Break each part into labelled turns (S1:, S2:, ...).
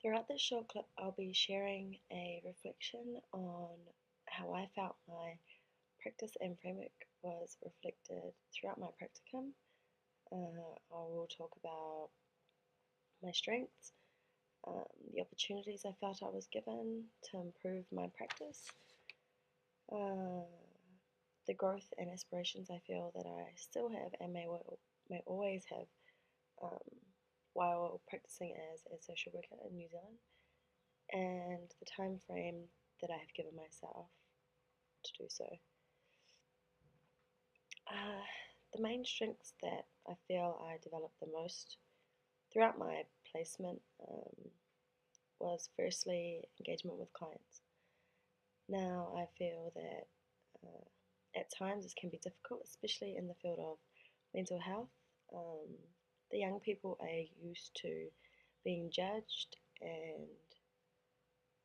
S1: Throughout this short clip, I'll be sharing a reflection on how I felt my practice and framework was reflected throughout my practicum. I will talk about my strengths, the opportunities I felt I was given to improve my practice, uh, the growth and aspirations I feel that I still have and may always have um, while practicing as a social worker in New Zealand, and the time frame that I have given myself to do so. Uh, the main strengths that I feel I developed the most throughout my placement was firstly engagement with clients. Now, I feel that at times this can be difficult, especially in the field of mental health. Um, the young people are used to being judged, and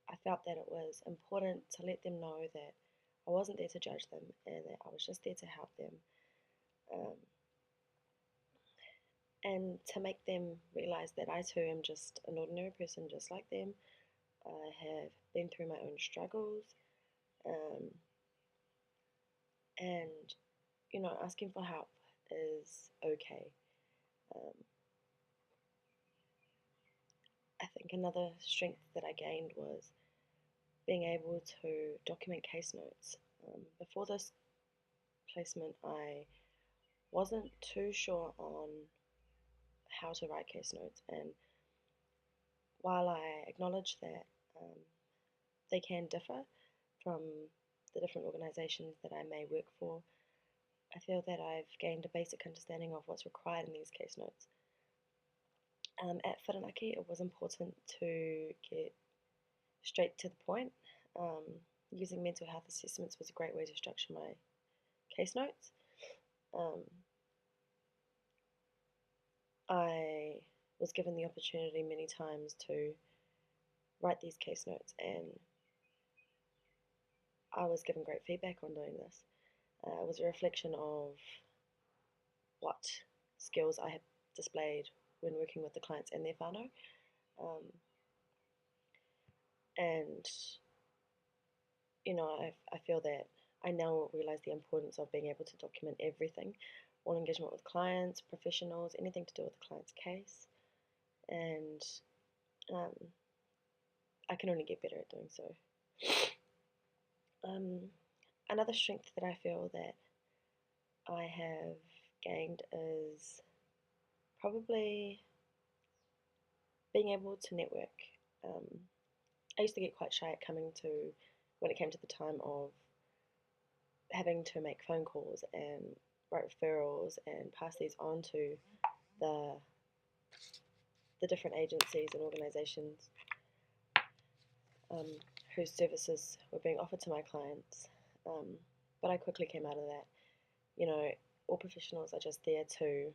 S1: I felt that it was important to let them know that I wasn't there to judge them and that I was just there to help them. Um, and to make them realize that I too am just an ordinary person just like them. I have been through my own struggles, um, and asking for help is okay. Um, I think another strength that I gained was being able to document case notes. Before this placement, I wasn't too sure on how to write case notes, and while I acknowledge that um, they can differ from the different organisations that I may work for, I feel that I've gained a basic understanding of what's required in these case notes. At Whirinaki, it was important to get straight to the point. Um, Using mental health assessments was a great way to structure my case notes. Um, I was given the opportunity many times to write these case notes, and I was given great feedback on doing this. It was a reflection of what skills I had displayed when working with the clients and their whānau. Um, and, I feel that I now realize the importance of being able to document everything, all engagement with clients, professionals, anything to do with the client's case. And um, I can only get better at doing so. Um, Another strength that I feel that I have gained is probably being able to network. Um, I used to get quite shy at when it came to the time of having to make phone calls and write referrals and pass these on to the the different agencies and organisations um, whose services were being offered to my clients. But I quickly came out of that. All professionals are just there to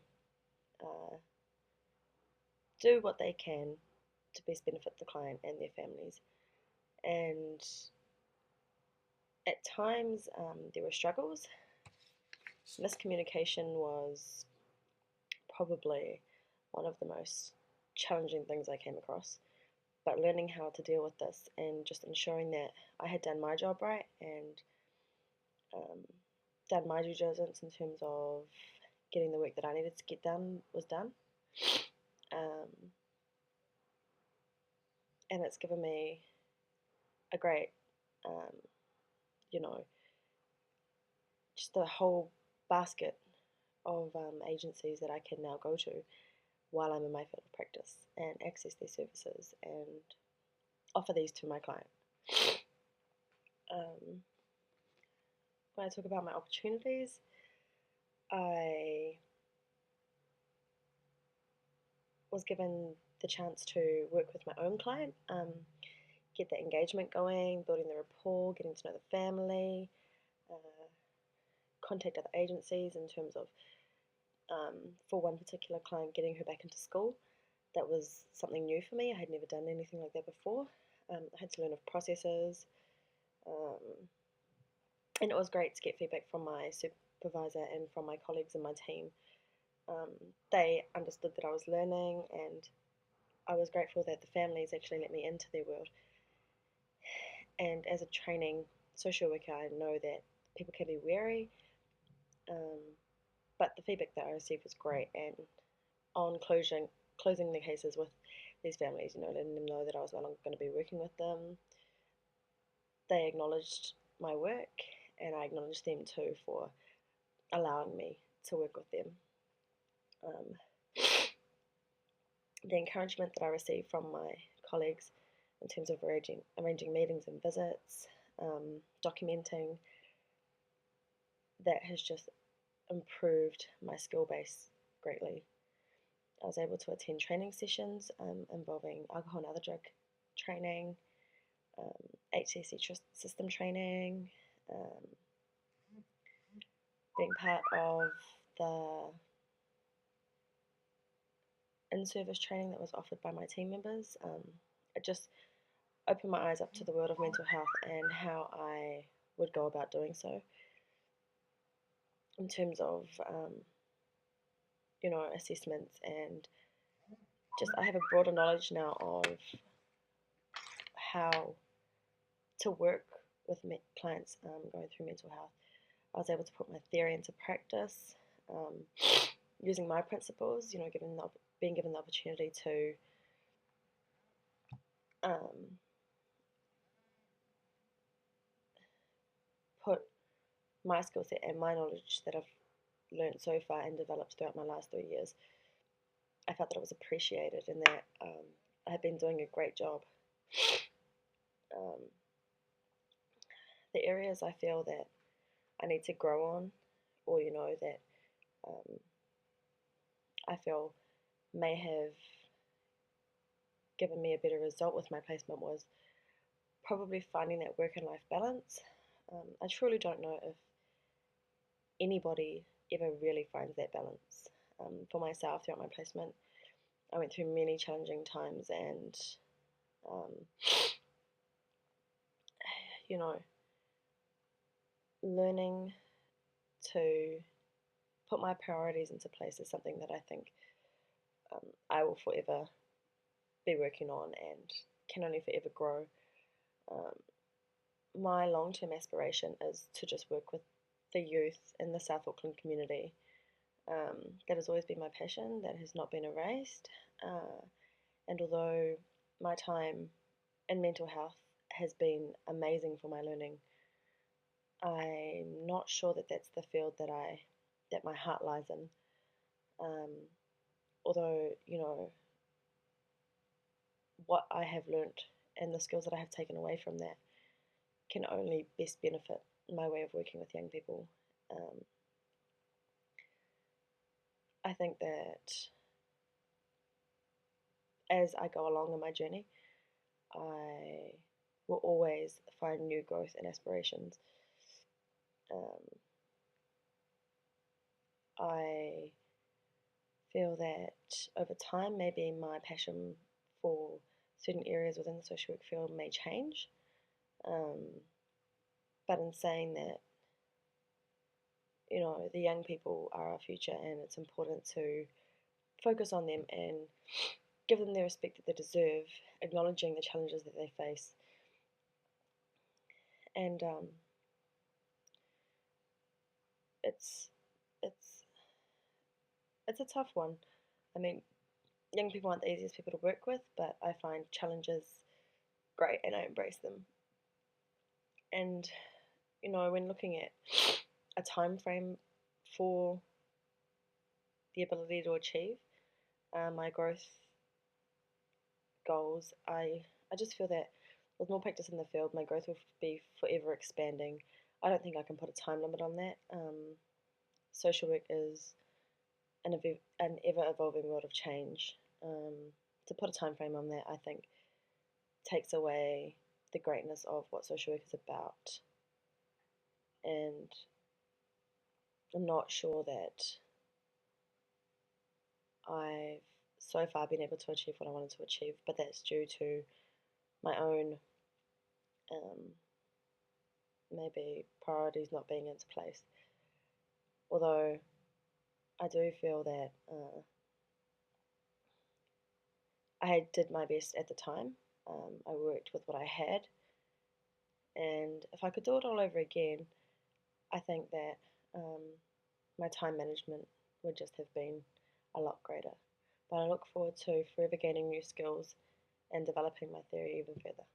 S1: uh, do what they can to best benefit the client and their families. And at times there were struggles. Miscommunication was probably one of the most challenging things I came across. But learning how to deal with this and just ensuring that I had done my job right and um, done my due diligence in terms of getting the work that I needed to get done was done. Um, and it's given me a great, um, you know, just the whole basket of agencies that I can now go to while I'm in my field of practice and access their services and offer these to my client. Um, when I talk about my opportunities, I was given the chance to work with my own client, get the engagement going, building the rapport, getting to know the family, uh, contact other agencies in terms of, for one particular client, getting her back into school. That was something new for me. I had never done anything like that before. I had to learn of processes, um, and it was great to get feedback from my supervisor and from my colleagues in my team. They understood that I was learning, and I was grateful that the families actually let me into their world. And as a training social worker, I know that people can be wary, um, but the feedback that I received was great. And on closing the cases with these families, letting them know that I was no longer going to be working with them, they acknowledged my work, and I acknowledged them too for allowing me to work with them. Um, the encouragement that I received from my colleagues in terms of arranging meetings and visits, documenting, that has just improved my skill base greatly. I was able to attend training sessions involving alcohol and other drug training, HCC system training, um, being part of the in-service training that was offered by my team members. It just opened my eyes up to the world of mental health and how I would go about doing so in terms of assessments, and just I have a broader knowledge now of how to work with clients going through mental health. I was able to put my theory into practice using my principles, being given the opportunity to put my skill set and my knowledge that I've learned so far and developed throughout my last 3 years. I felt that it was appreciated and that I had been doing a great job. The areas I feel that I need to grow on, or that I feel may have given me a better result with my placement, was probably finding that work and life balance. I truly don't know if anybody ever really finds that balance. For myself, throughout my placement, I went through many challenging times, and um, learning to put my priorities into place is something that I think I will forever be working on and can only forever grow. Um, my long-term aspiration is to just work with the youth in the South Auckland community. That has always been my passion, that has not been erased. And although my time in mental health has been amazing for my learning, I'm not sure that that's the field that my heart lies in. Although what I have learnt and the skills that I have taken away from that can only best benefit my way of working with young people. I think that as I go along in my journey, I will always find new growth and aspirations. I feel that over time, maybe my passion for certain areas within the social work field may change. But in saying that, the young people are our future, and it's important to focus on them and give them the respect that they deserve, acknowledging the challenges that they face. And it's it's it's a tough one. I mean, young people aren't the easiest people to work with, but I find challenges great and I embrace them. And when looking at a time frame for the ability to achieve my growth goals, I just feel that with more practice in the field, my growth will be forever expanding. I don't think I can put a time limit on that. Social work is an ever evolving world of change. To put a time frame on that, I think, takes away the greatness of what social work is about. And I'm not sure that I've so far been able to achieve what I wanted to achieve, but that's due to my own maybe priorities not being into place. Although I do feel that I did my best at the time. I worked with what I had, and if I could do it all over again, I think that um, my time management would just have been a lot greater. But I look forward to forever gaining new skills and developing my theory even further.